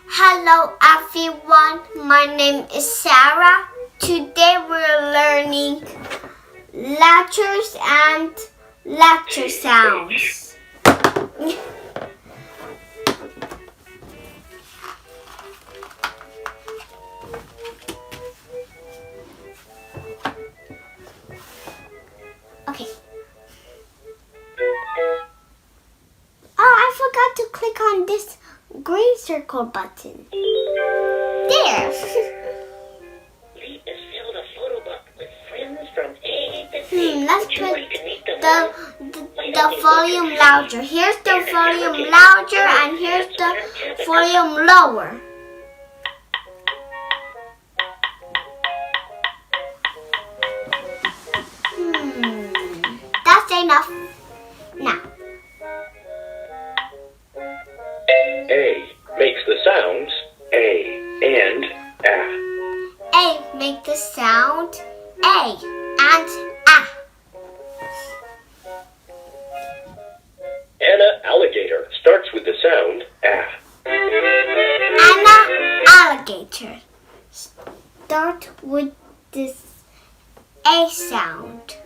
Hello everyone, my name is Sarah. Today we're learning letters and letter sounds. Okay. Oh, I forgot to click on this green circle button. There. Leap has filled a photo book with friends from A to Z. Let's Would you put like to meet them? the volume louder. Here's the volume louder and here's the volume lower. That's enough. Now. A makes the sounds A and A. A make the sound A and A. Anna alligator starts with the sound A. Anna alligator start with this A sound.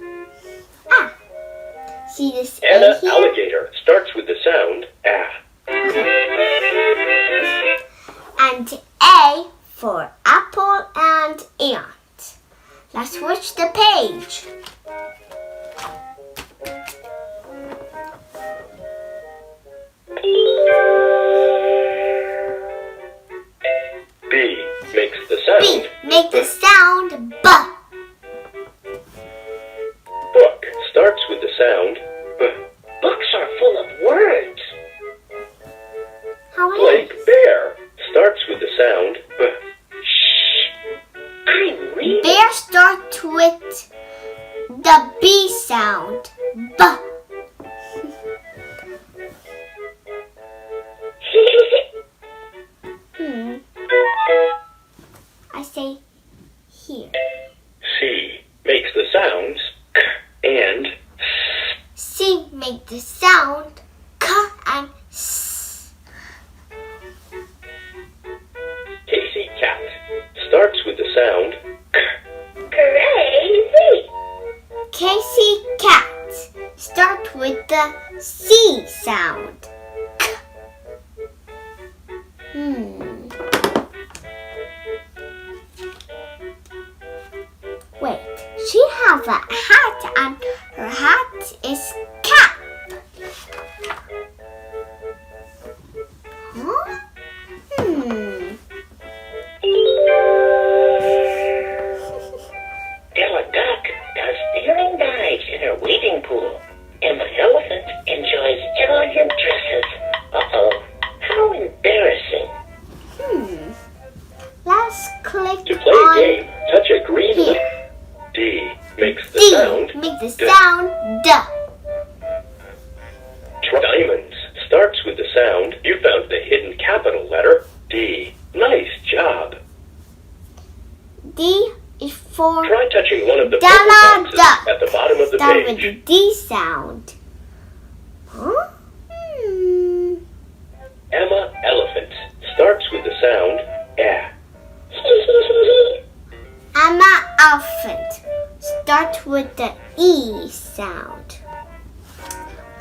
Ah. See this Anna A here? alligator starts with the sound A. And A for apple and ant. Let's switch the page. B makes the sound B make the sound B. Book starts with the sound B. Books are full of words. How Blake bear starts with the sound B. Shh. I'm reading. Bear start with the B sound. B. I say here. C makes the sounds K and S. C make the sound K and S. Casey cat starts with the sound K. Crazy. Casey cat start with the C sound. K. Wait, she has a hat and her hat is cap. Huh? Ella Duck does steering dives in her wading pool. Emma Elephant enjoys elegant dresses. Uh-oh, how embarrassing. Let's click To play on a game, touch a green here. link. D makes the D sound make the D. sound D. Diamonds starts with the sound. You found the hidden capital letter D. Nice job. D is for Try touching one of the Della purple boxes duck. at the bottom of the start with the page. D sound. Huh? Emma elephant starts with the sound A. Emma elephant start with the E sound.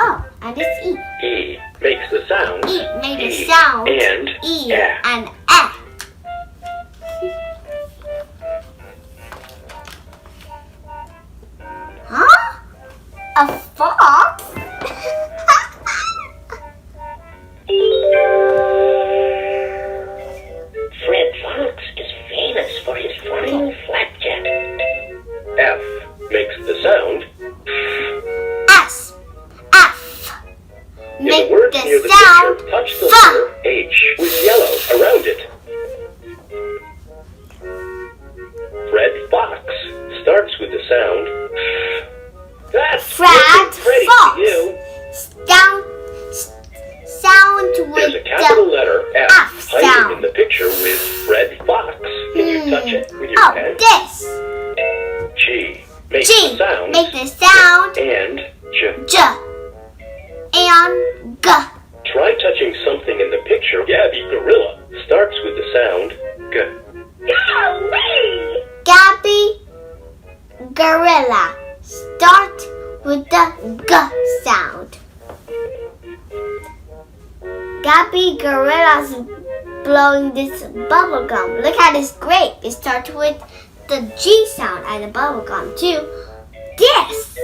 Oh, and it's E. E makes the sound E make the E sound and E A. and A. Huh? A fox? Fred Fox is famous for his flying flapjack. F makes the sound. S. F. In Make the words near the the sound picture, touch the F. letter H with yellow around it. Red fox starts with the sound F. That's Fred looking pretty Fox. to you. Sound with There's a capital the letter F F hiding sound. in the picture with Fred Fox. Can you touch it with your Oh, pen? this. G makes G the sound make the sound and J. J and G. Try touching something in the picture. Gabby Gorilla starts with the sound G. Golly! Gabby Gorilla. Start with the G sound. Gabby Gorilla's blowing this bubble gum. Look at this grape. It starts with the G sound and the bubble gum too. This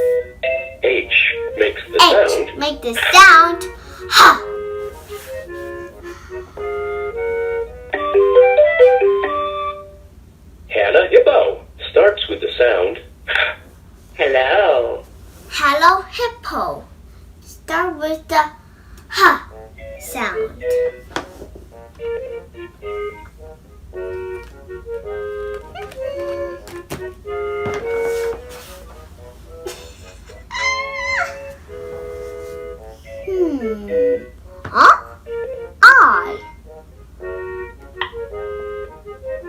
H makes the H sound make the sound H. Hannah Hippo starts with the sound Hello. Hello Hippo. Start with the H sound. Huh?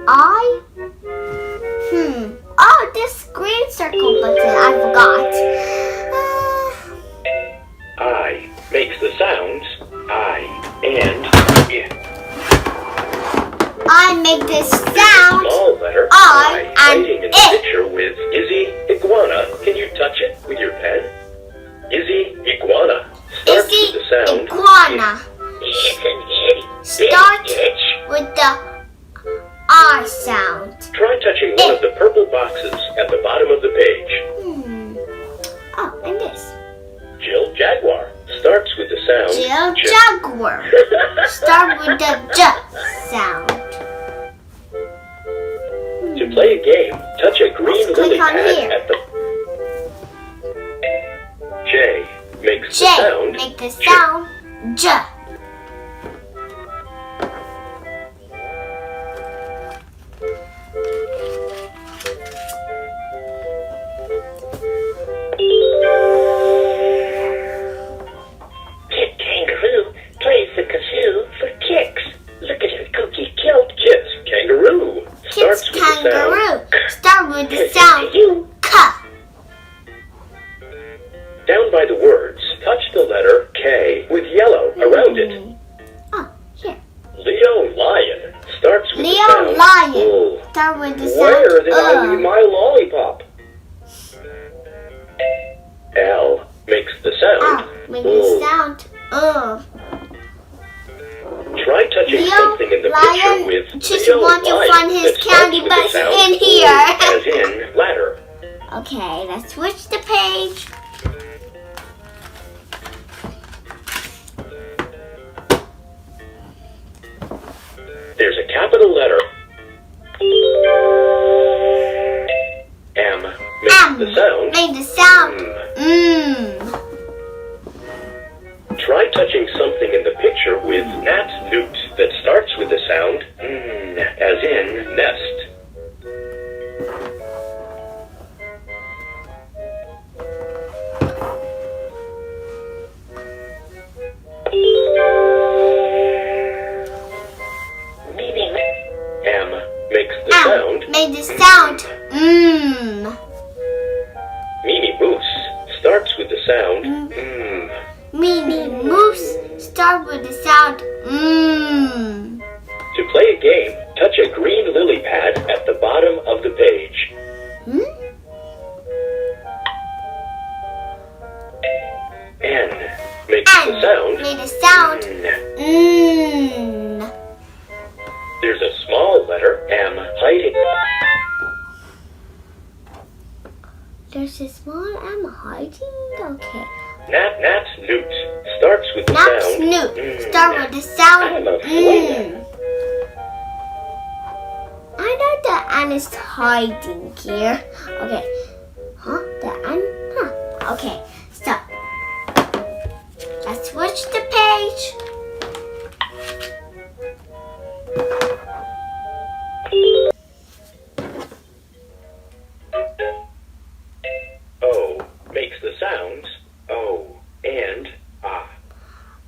I? Oh, this green circle button. I forgot. I makes the sounds I and I. I make this sound Small letter I and hiding in the it. picture with Izzy Iguana. Can you touch it with your pen? Izzy Iguana starts with the Izzy sound Iguana. It's an itty Start bitty itch. with the I sound. Try touching one of the purple boxes at the bottom of the page. Oh, and this. Jill Jaguar starts with the sound Jill J. Jaguar. Start with the J sound. To play a game, touch a green Let's lily click on pad here. at the J makes the J sound make the J. sound J. Kit Kangaroo plays the kazoo for kicks. Look at her kooky kilt. Kit Kangaroo Kids starts with the kangaroo. sound Start with the Kazoo sound to you. K. Down by the words, touch the letter K with yellow around it. Oh, here. Leo Lion starts with the Leo sound Lion. Oh, Start with the where sound did I leave my lollipop? L makes the sound Ah, make the Oh. sound Try touching Leo something in the Lion picture with just Leo want to Lion find his that starts candy, with but the it's sound in O, here. as in ladder. Okay, let's switch the page. There's a capital letter M makes the sound Make the sound Mm. mm. Try touching something in the picture with Nat Newt that starts with the sound N, as in nest. Meaning M makes the sound Make the sound mm. Mimi Moose starts with the sound Minnie Moose. Start with the sound mm. To play a game, touch a green lily pad at the bottom of the page. N makes the sound Make the sound N. mm. There's a small letter M hiding. There's a small M hiding. Okay. Nat Newt starts with the Now sound Snoop. Start with the sound I'm afraid. I know the N is hiding here. Okay. Huh? The N? Huh. Okay. Stop. Let's switch the page. O makes the sounds O and Ah.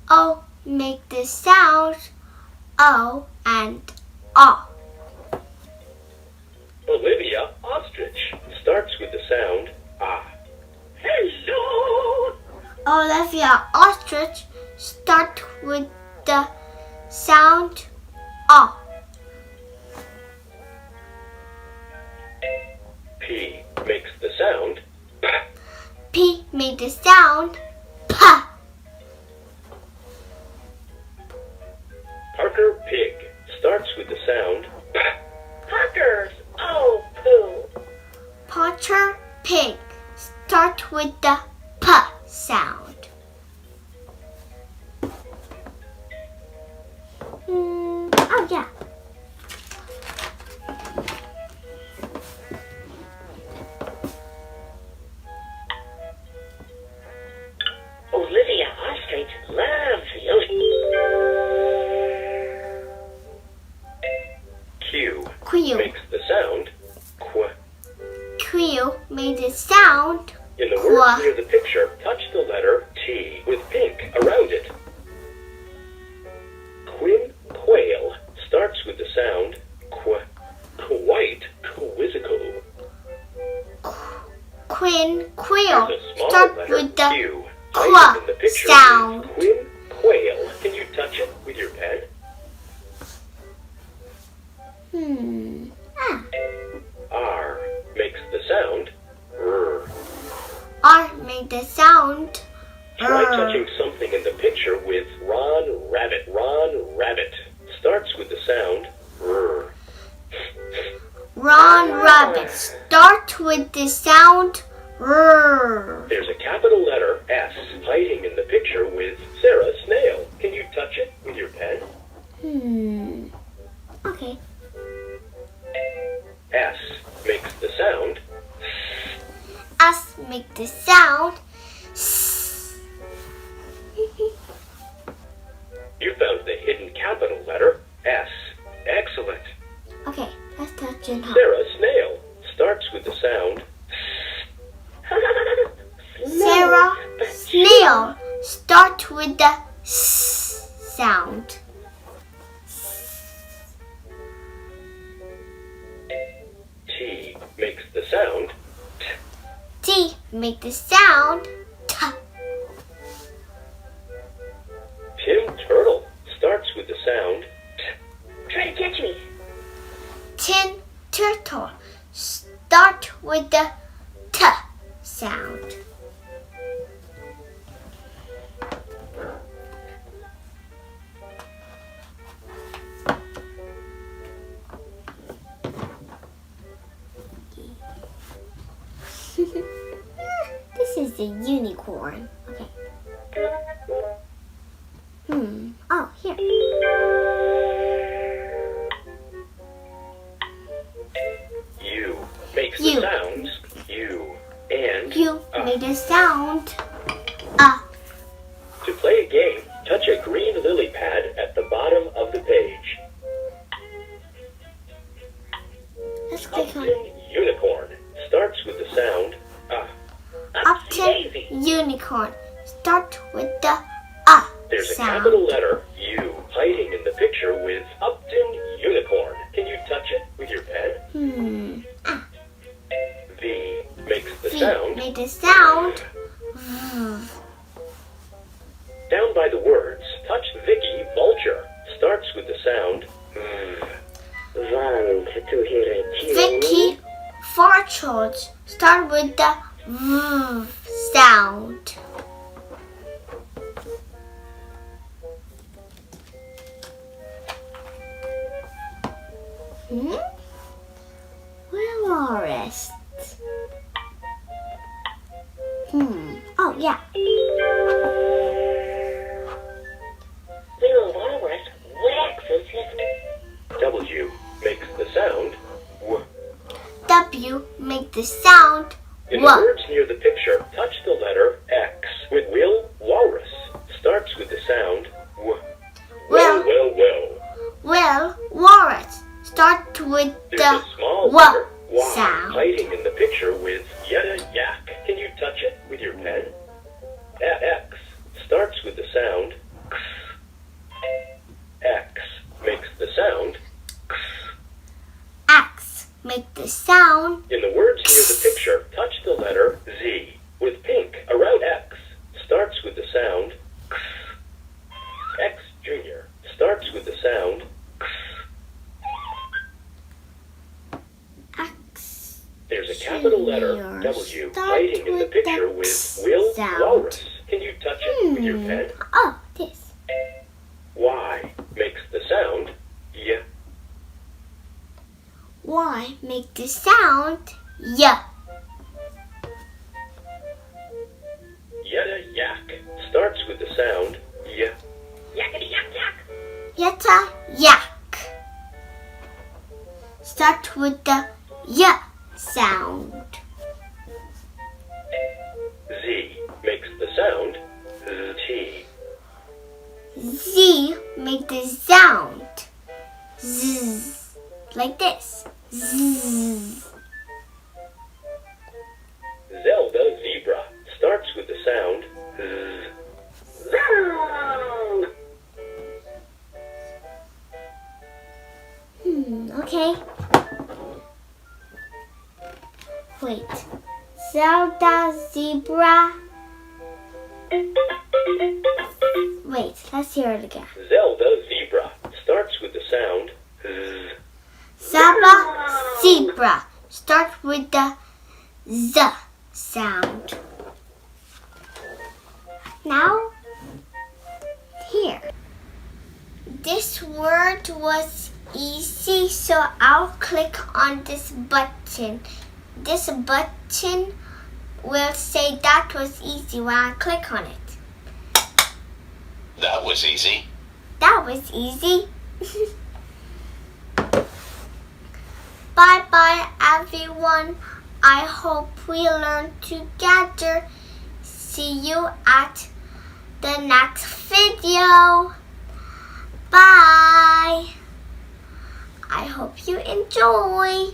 O make the sound O and O. Olivia Ostrich starts with the sound Ah. hello. Olivia Ostrich start with the sound O. sound P. P made the sound P. Parker Pig starts with the sound P. Puckers, oh, poo. Potter Pig start with the P sound. Oh yeah. Olivia Ostrich loves Yoshi. Q. Q. Makes the sound Qu. Q made the sound In the Qu. words near the picture, touch the letter T with pink around it. Quin Quail starts with the sound Qu. Quite quizzical. Quin Quail There's a small start letter with the Q. Qu Right in the picture sound. is Quin Quail. Can you touch it with your pen? R makes the sound R. R made the sound Try R. touching something in the picture with Ron Rabbit. Ron Rabbit starts with the sound R. Ron Rabbit start with the sound R. There's a capital letter S hiding in the picture with Sarah Snail. Can you touch it with your pen? Okay. S makes the sound S make the sound S. You found the hidden capital letter S. Excellent. Okay, let's touch it now. Sarah Snail starts with the sound Sarah Snail start with the S sound. T makes the sound T make the sound T. Tim Turtle starts with the sound Try to catch me. Tin Turtle start with the T sound. This is a unicorn. Okay. Oh, here. U makes U. the sounds U and You A. made a sound. To play a game, touch a green lily pad at the bottom of the page. Let's click on Upton Unicorn starts with the sound A. Upton Unicorn. Start with the There's a sound. capital letter U hiding in the picture with Upton Unicorn. Can you touch it with your pen? V makes the V sound made the sound. Down by the words, touch Vicky Vulture. Starts with the sound Want to hear a tune? Vicky Vulture. Start with the sound. Walrus. Oh yeah. Little walrus waxes his W makes the sound W. W make the sound In the W. words near the picture, touch the letter X with Will Walrus. Starts with the sound W. Will. Well. Walrus. Start with There's the a small W letter Y sound. hiding in the picture with Yetta Yak. Can you touch it with your pen? X starts with the sound X. X makes the sound X. X make the sound In the words near the picture, touch the letter Z with pink. sound. Walrus. Can you touch it with your pen? Oh, this. Y makes the sound Y. Y make the sound Y. Yetta yak starts with the sound Y. Yakety yak yak. Yetta yak. Start with the Y sound. Z makes the sound T. Z make the sound Z. Like this. Z. Zelda zebra starts with the sound Z. Okay. Wait. Zelda zebra. Wait, let's hear it again. Zelda zebra starts with the sound Z. Zebra. Start with the Z sound. Now, here. This word was easy, so I'll click on this button. This button will say that was easy when I click on it. That was easy. That was easy. Bye-bye, everyone. I hope we learn together. See you at the next video. Bye. I hope you enjoy.